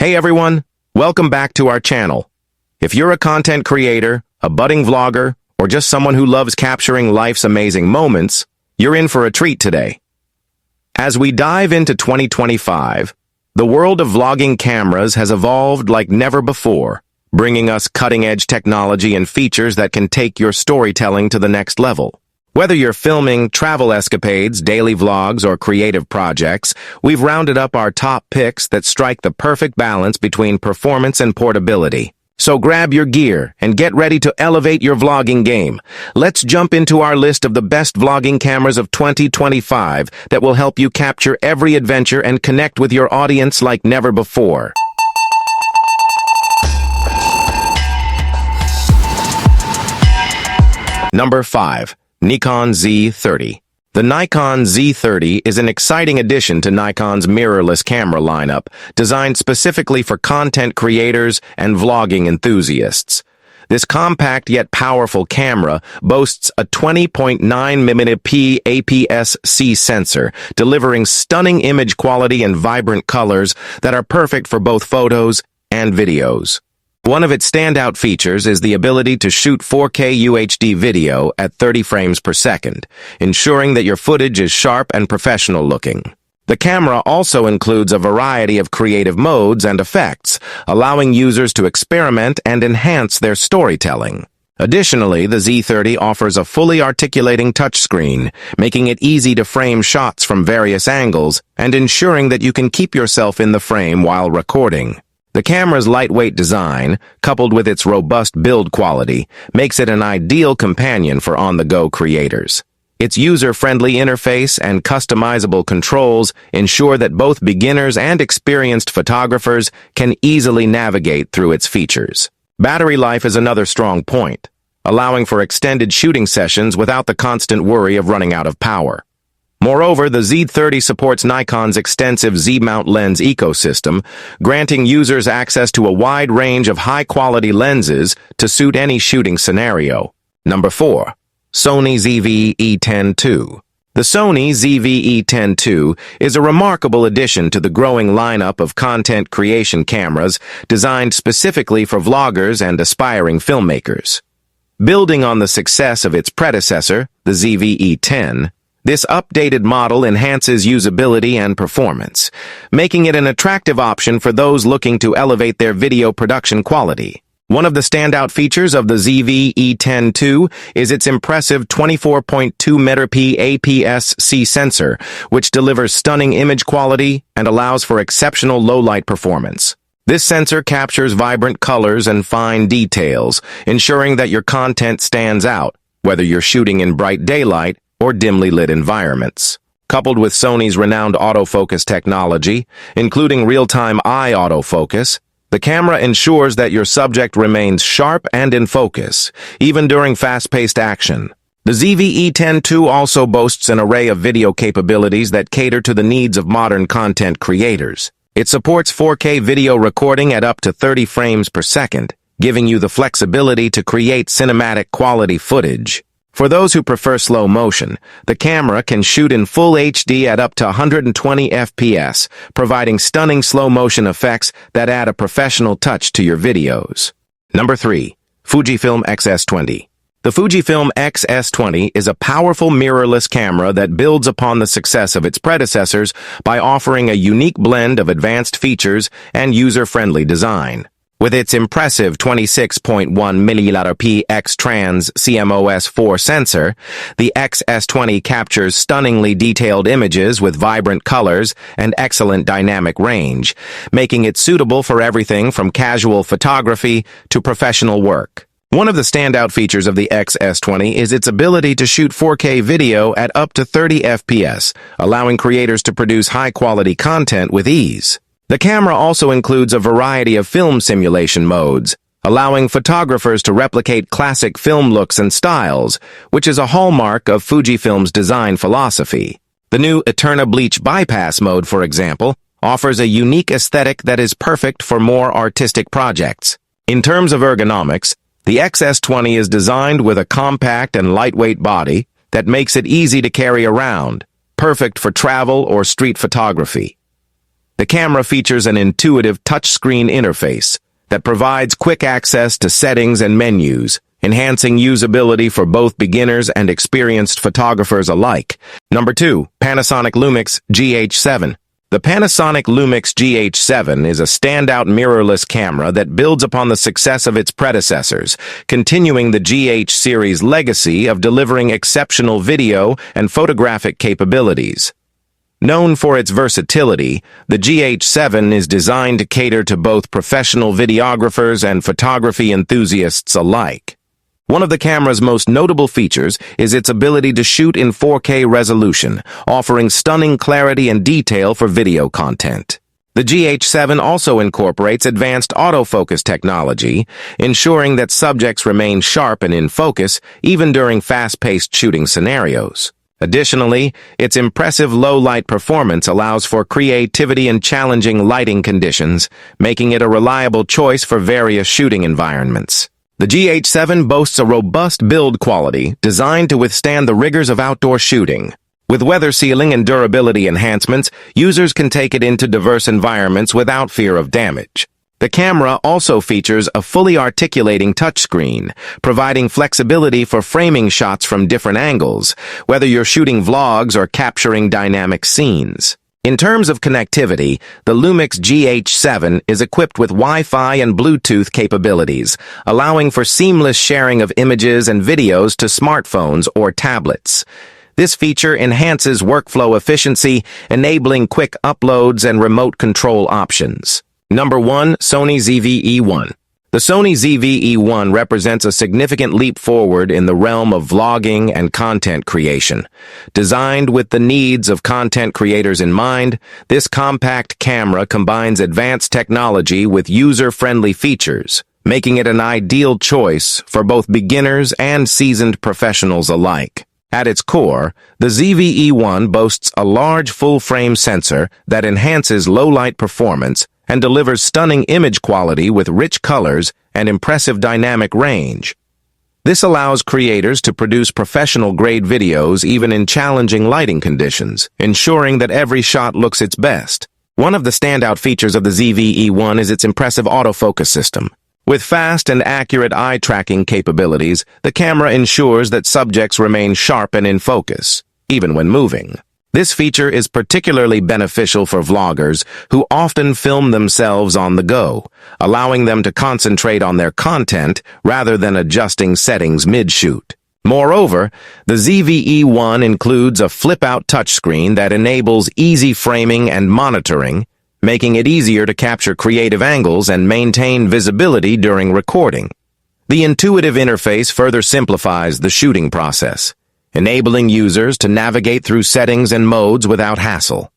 Hey everyone, welcome back to our channel. If you're a content creator, a budding vlogger, or just someone who loves capturing life's amazing moments, you're in for a treat today. As we dive into 2025, the world of vlogging cameras has evolved like never before, bringing us cutting-edge technology and features that can take your storytelling to the next level. Whether you're filming travel escapades, daily vlogs, or creative projects, we've rounded up our top picks that strike the perfect balance between performance and portability. So grab your gear and get ready to elevate your vlogging game. Let's jump into our list of the best vlogging cameras of 2025 that will help you capture every adventure and connect with your audience like never before. Number 5. Nikon Z30. The Nikon Z30 is an exciting addition to Nikon's mirrorless camera lineup, designed specifically for content creators and vlogging enthusiasts. This compact yet powerful camera boasts a 20.9mm APS-C sensor, delivering stunning image quality and vibrant colors that are perfect for both photos and videos. One of its standout features is the ability to shoot 4K UHD video at 30 frames per second, ensuring that your footage is sharp and professional looking. The camera also includes a variety of creative modes and effects, allowing users to experiment and enhance their storytelling. Additionally, the Z30 offers a fully articulating touchscreen, making it easy to frame shots from various angles and ensuring that you can keep yourself in the frame while recording. The camera's lightweight design, coupled with its robust build quality, makes it an ideal companion for on-the-go creators. Its user-friendly interface and customizable controls ensure that both beginners and experienced photographers can easily navigate through its features. Battery life is another strong point, allowing for extended shooting sessions without the constant worry of running out of power. Moreover, the Z30 supports Nikon's extensive Z-mount lens ecosystem, granting users access to a wide range of high-quality lenses to suit any shooting scenario. Number 4. Sony ZV-E10 II. The Sony ZV-E10 II is a remarkable addition to the growing lineup of content creation cameras designed specifically for vloggers and aspiring filmmakers. Building on the success of its predecessor, the ZV-E10, this updated model enhances usability and performance, making it an attractive option for those looking to elevate their video production quality. One of the standout features of the ZV-E10 II is its impressive 24.2MP APS-C sensor, which delivers stunning image quality and allows for exceptional low-light performance. This sensor captures vibrant colors and fine details, ensuring that your content stands out, whether you're shooting in bright daylight or dimly lit environments. Coupled with Sony's renowned autofocus technology, including real-time eye autofocus, the camera ensures that your subject remains sharp and in focus, even during fast-paced action. The ZV-E10 II also boasts an array of video capabilities that cater to the needs of modern content creators. It supports 4K video recording at up to 30 frames per second, giving you the flexibility to create cinematic quality footage. For those who prefer slow motion, the camera can shoot in full HD at up to 120 FPS, providing stunning slow motion effects that add a professional touch to your videos. Number 3. Fujifilm X-S20. The Fujifilm X-S20 is a powerful mirrorless camera that builds upon the success of its predecessors by offering a unique blend of advanced features and user-friendly design. With its impressive 26.1mm X-Trans CMOS4 sensor, the X-S20 captures stunningly detailed images with vibrant colors and excellent dynamic range, making it suitable for everything from casual photography to professional work. One of the standout features of the X-S20 is its ability to shoot 4K video at up to 30 FPS, allowing creators to produce high-quality content with ease. The camera also includes a variety of film simulation modes, allowing photographers to replicate classic film looks and styles, which is a hallmark of Fujifilm's design philosophy. The new Eterna Bleach Bypass mode, for example, offers a unique aesthetic that is perfect for more artistic projects. In terms of ergonomics, the X-S20 is designed with a compact and lightweight body that makes it easy to carry around, perfect for travel or street photography. The camera features an intuitive touchscreen interface that provides quick access to settings and menus, enhancing usability for both beginners and experienced photographers alike. Number 2. Panasonic Lumix GH7. The Panasonic Lumix GH7 is a standout mirrorless camera that builds upon the success of its predecessors, continuing the GH series legacy of delivering exceptional video and photographic capabilities. Known for its versatility, the GH7 is designed to cater to both professional videographers and photography enthusiasts alike. One of the camera's most notable features is its ability to shoot in 4K resolution, offering stunning clarity and detail for video content. The GH7 also incorporates advanced autofocus technology, ensuring that subjects remain sharp and in focus even during fast-paced shooting scenarios. Additionally, its impressive low-light performance allows for creativity in challenging lighting conditions, making it a reliable choice for various shooting environments. The GH7 boasts a robust build quality designed to withstand the rigors of outdoor shooting. With weather sealing and durability enhancements, users can take it into diverse environments without fear of damage. The camera also features a fully articulating touchscreen, providing flexibility for framing shots from different angles, whether you're shooting vlogs or capturing dynamic scenes. In terms of connectivity, the Lumix GH7 is equipped with Wi-Fi and Bluetooth capabilities, allowing for seamless sharing of images and videos to smartphones or tablets. This feature enhances workflow efficiency, enabling quick uploads and remote control options. Number 1. Sony ZV-E1. The Sony ZV-E1 represents a significant leap forward in the realm of vlogging and content creation. Designed with the needs of content creators in mind, this compact camera combines advanced technology with user-friendly features, making it an ideal choice for both beginners and seasoned professionals alike. At its core, the ZV-E1 boasts a large full-frame sensor that enhances low-light performance and delivers stunning image quality with rich colors and impressive dynamic range. This allows creators to produce professional-grade videos even in challenging lighting conditions, ensuring that every shot looks its best. One of the standout features of the ZV-E1 is its impressive autofocus system. With fast and accurate eye-tracking capabilities, the camera ensures that subjects remain sharp and in focus, even when moving. This feature is particularly beneficial for vloggers who often film themselves on the go, allowing them to concentrate on their content rather than adjusting settings mid-shoot. Moreover, the ZV-E1 includes a flip-out touchscreen that enables easy framing and monitoring, making it easier to capture creative angles and maintain visibility during recording. The intuitive interface further simplifies the shooting process, enabling users to navigate through settings and modes without hassle.